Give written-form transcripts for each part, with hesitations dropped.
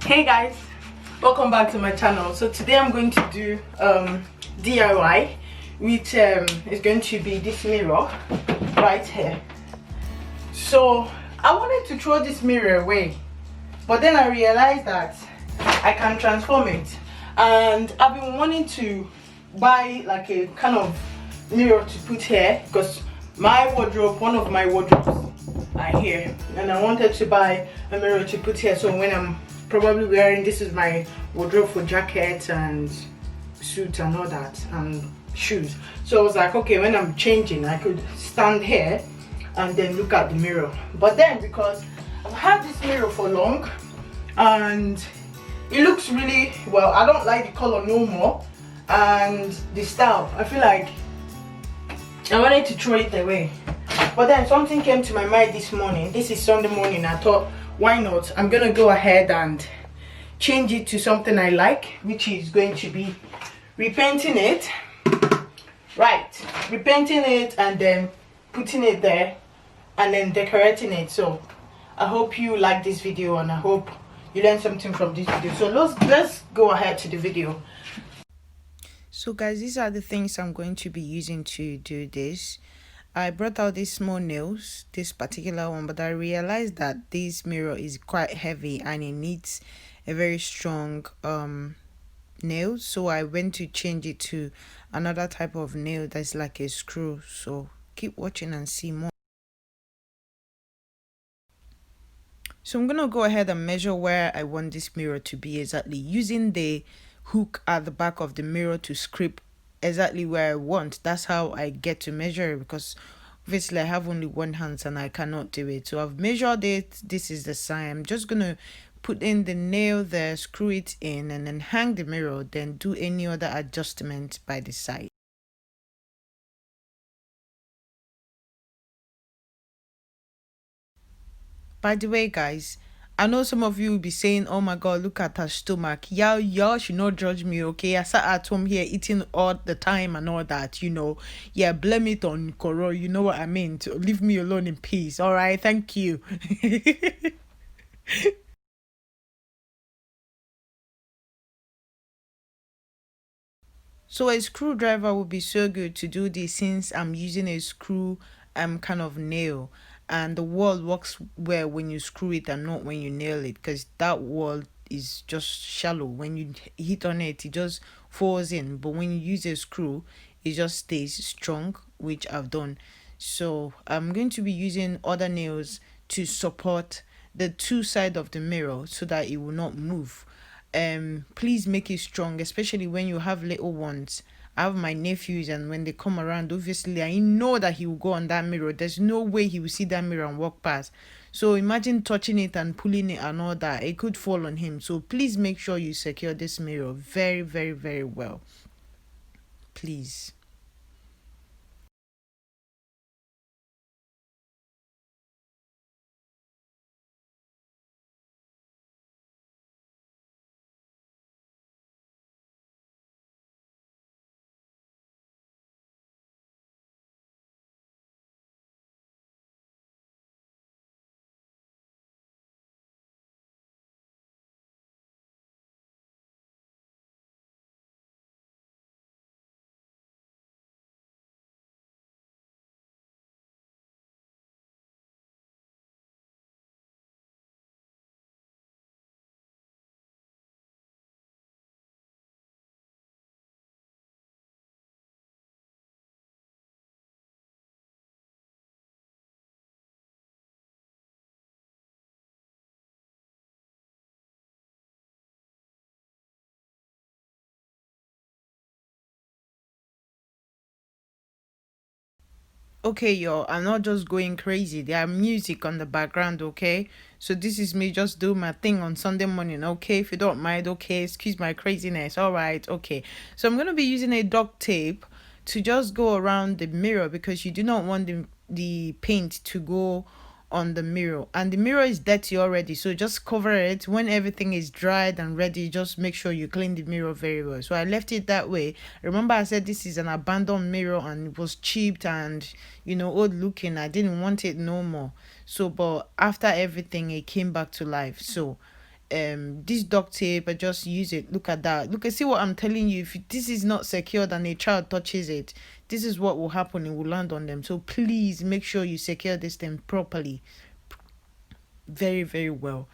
Hey guys, welcome back to my channel. So today I'm going to do DIY, which is going to be this mirror right here. So I wanted to throw this mirror away, but then I realized that I can transform it, and I've been wanting to buy like a kind of mirror to put here because my wardrobe, one of my wardrobes are here, and I wanted to buy a mirror to put here, so when I'm probably wearing, this is my wardrobe for jackets and suits and all that, and shoes. So I was like, okay, when I'm changing I could stand here and then look at the mirror. But then because I've had this mirror for long and it looks really well, I don't like the color no more, and the style, I feel like I wanted to throw it away. But then something came to my mind this morning. This is Sunday morning. I thought, why not? I'm gonna go ahead and change it to something I like, which is going to be repainting it. Right, repainting it and then putting it there and then decorating it. So I hope you like this video and I hope you learn something from this video. So let's go ahead to the video. So guys, these are the things I'm going to be using to do this. I brought out these small nails, this particular one, but I realized that this mirror is quite heavy and it needs a very strong nail, so I went to change it to another type of nail that's like a screw. So keep watching and see more. So I'm gonna go ahead and measure where I want this mirror to be exactly, using the hook at the back of the mirror to scrape exactly where I want. That's how I get to measure it, because obviously I have only one hand and I cannot do it. So I've measured it. This is the size. I'm just gonna put in the nail there, screw it in, and then hang the mirror, then do any other adjustment by the side. By the way guys, I know some of you will be saying, oh my god, look at her stomach. Y'all should not judge me, okay? I sat at home here eating all the time and all that, you know. Yeah, blame it on Koro, you know what I mean? To leave me alone in peace, alright? Thank you. So a screwdriver would be so good to do this, since I'm using a screw kind of nail, and the wall works well when you screw it and not when you nail it, because that wall is just shallow. When you hit on it, it just falls in, but when you use a screw it just stays strong, which I've done. So I'm going to be using other nails to support the two sides of the mirror so that it will not move. Please make it strong, especially when you have little ones. I have my nephews, and when they come around, obviously I know that he will go on that mirror. There's no way he will see that mirror and walk past. So imagine touching it and pulling it and all that, it could fall on him. So please make sure you secure this mirror very, very, very well, please. Okay, y'all, I'm not just going crazy. There are music on the background, okay? So this is me just doing my thing on Sunday morning, okay? If you don't mind, okay? Excuse my craziness, all right? Okay. So I'm going to be using a duct tape to just go around the mirror, because you do not want the paint to go on the mirror, and the mirror is dirty already, so just cover it. When everything is dried and ready, just make sure you clean the mirror very well. So I left it that way. Remember I said this is an abandoned mirror and it was cheap and, you know, old looking. I didn't want it no more. So but after everything, it came back to life. So this duct tape, I just use it. Look at that. Look, see what I'm telling you. If this is not secured and a child touches it, this is what will happen. It will land on them. So please make sure you secure this thing properly, very, very well.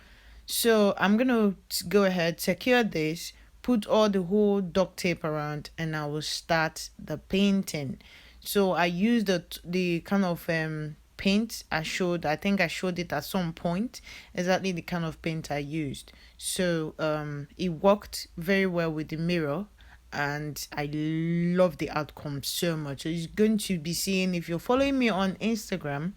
So I'm gonna go ahead, secure this, put all the whole duct tape around, and I will start the painting. So I used the kind of paint I showed. I think I showed it at some point, exactly the kind of paint I used. So it worked very well with the mirror, and I love the outcome so much. So you're going to be seeing, if you're following me on Instagram,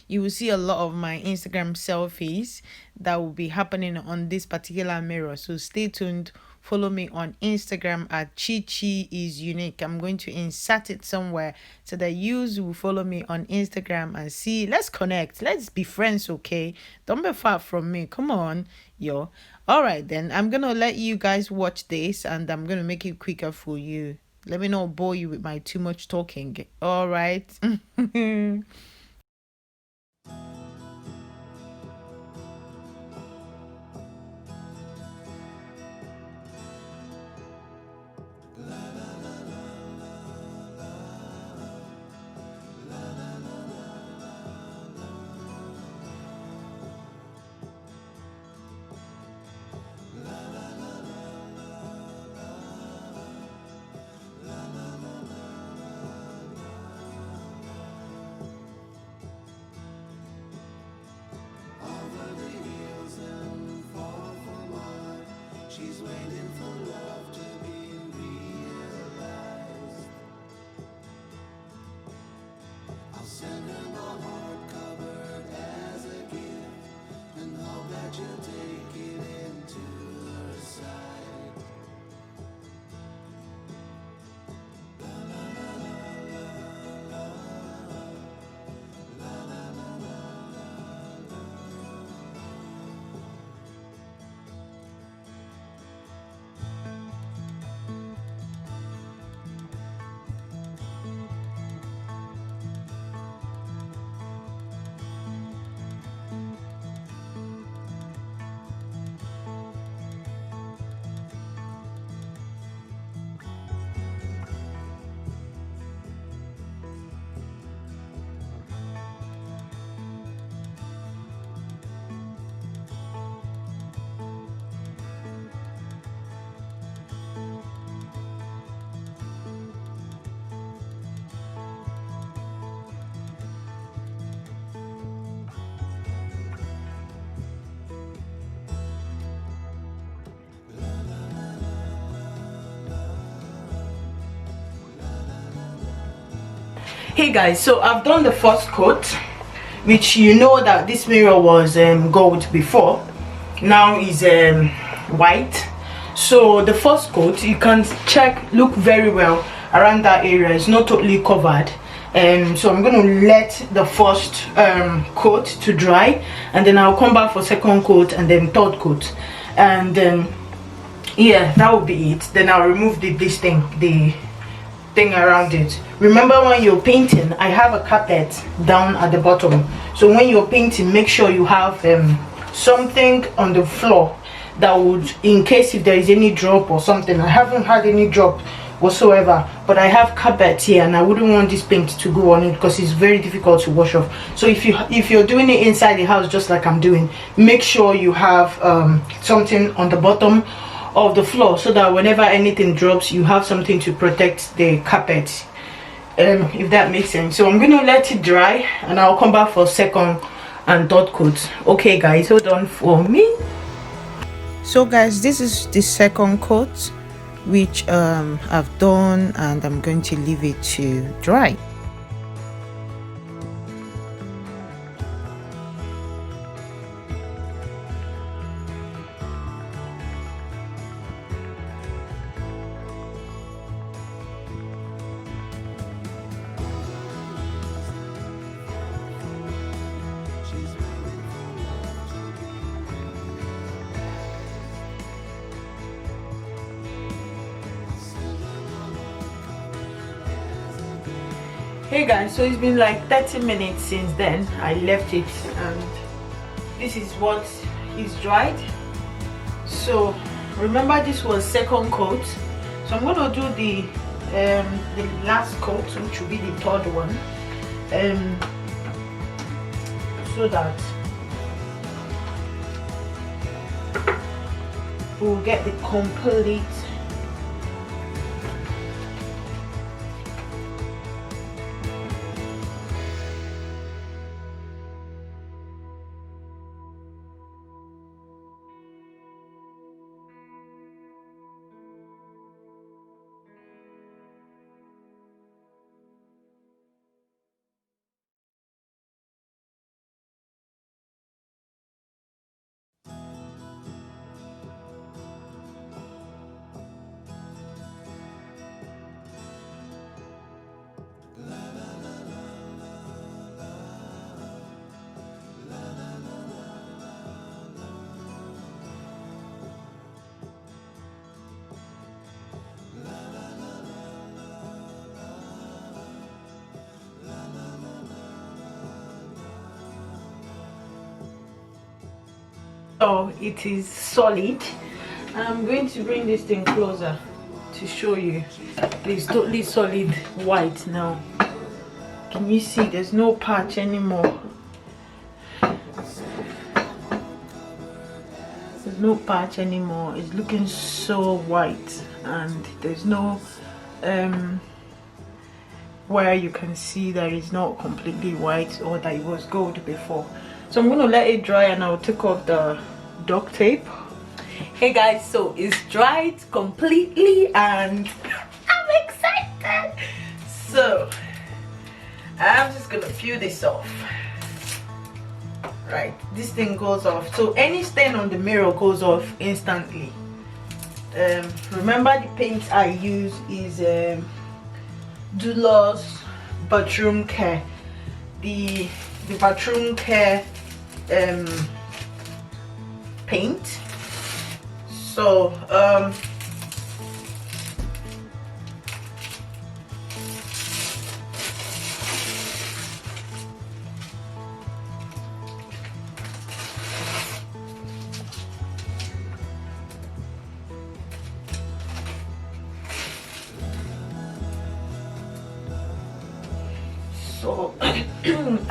you will see a lot of my Instagram selfies that will be happening on this particular mirror. So stay tuned. Follow me on Instagram at Chichi is unique. I'm going to insert it somewhere so that you will follow me on Instagram and see. Let's connect. Let's be friends, okay? Don't be far from me. Come on, yo. All right, then. I'm going to let you guys watch this, and I'm going to make it quicker for you. Let me not bore you with my too much talking. All right. She's waiting for love to be realized. I'll send her the heart covered as a gift and hope that you'll take it into her side. La la la la la la la la la la. Hey guys, so I've done the first coat, which you know that this mirror was gold before. Now is white. So the first coat, you can check, look very well around that area. It's not totally covered. So I'm going to let the first coat to dry, and then I'll come back for second coat and then third coat, and then yeah, that will be it. Then I'll remove the thing around it. Remember, when you're painting, I have a carpet down at the bottom, so when you're painting, make sure you have something on the floor that would, in case if there is any drop or something. I haven't had any drop whatsoever, but I have carpet here, and I wouldn't want this paint to go on it because it's very difficult to wash off. So if you're doing it inside the house, just like I'm doing, make sure you have something on the bottom of the floor, so that whenever anything drops, you have something to protect the carpet, if that makes sense. So I'm going to let it dry, and I'll come back for second and third coat. Okay guys, hold on for me. So guys, this is the second coat, which I've done, and I'm going to leave it to dry. Hey guys, so it's been like 30 minutes since then I left it, and this is what is dried. So remember, this was second coat, so I'm going to do the last coat, which will be the third one, so that we'll get the complete so it is solid. I'm going to bring this thing closer to show you. It's totally solid white now. Can you see there's no patch anymore? There's no patch anymore. It's looking so white, and there's no where you can see that it's not completely white or that it was gold before. So I'm going to let it dry and I'll take off the duct tape. Hey guys, so it's dried completely and I'm excited. So I'm just going to peel this off. Right, this thing goes off. So any stain on the mirror goes off instantly. Remember, the paint I use is Dulux Bathroom Care. The Bathroom Care paint. So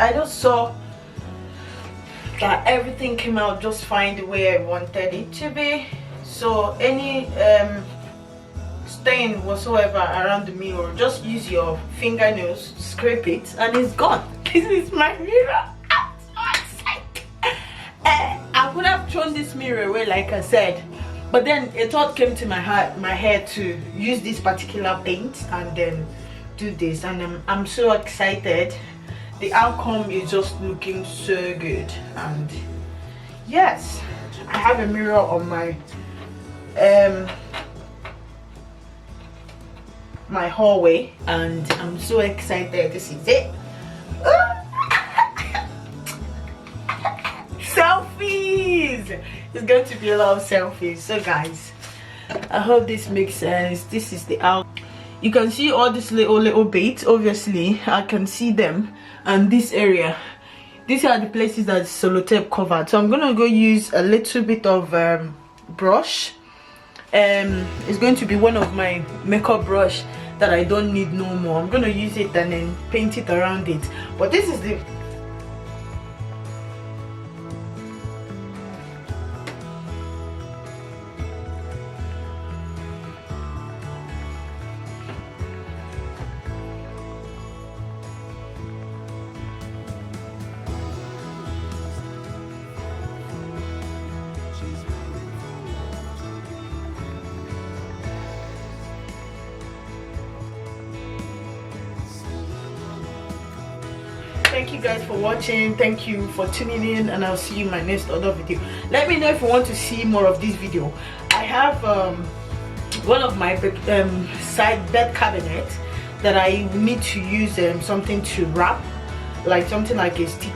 I just saw that everything came out just fine the way I wanted it to be. So any stain whatsoever around the mirror, just use your fingernails, scrape it, and it's gone. This is my mirror. I'm so excited. I would have thrown this mirror away, like I said, but then a thought came to my head to use this particular paint and then do this, and I'm so excited. The outcome is just looking so good. And yes, I have a mirror on my my hallway, and I'm so excited. This is it. Selfies! It's going to be a lot of selfies. So guys, I hope this makes sense. This is the out. You can see all these little bits. Obviously I can see them, and this area, these are the places that sellotape covered. So I'm gonna go use a little bit of brush. It's going to be one of my makeup brush that I don't need no more. I'm gonna use it and then paint it around it. But this is the thank you guys for watching. Thank you for tuning in, and I'll see you in my next other video. Let me know if you want to see more of this video. I have one of my side bed cabinet that I need to use something to wrap, like something like a stick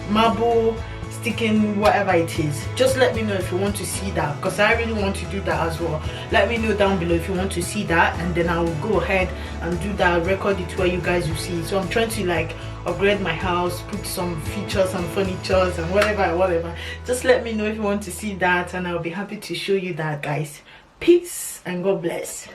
marble sticking whatever it is. Just let me know if you want to see that, because I really want to do that as well. Let me know down below if you want to see that, and then I will go ahead and do that, record it where you guys will see. So I'm trying to like upgrade my house, put some features and furnitures and whatever. Just let me know if you want to see that, and I'll be happy to show you that, guys. Peace and God bless.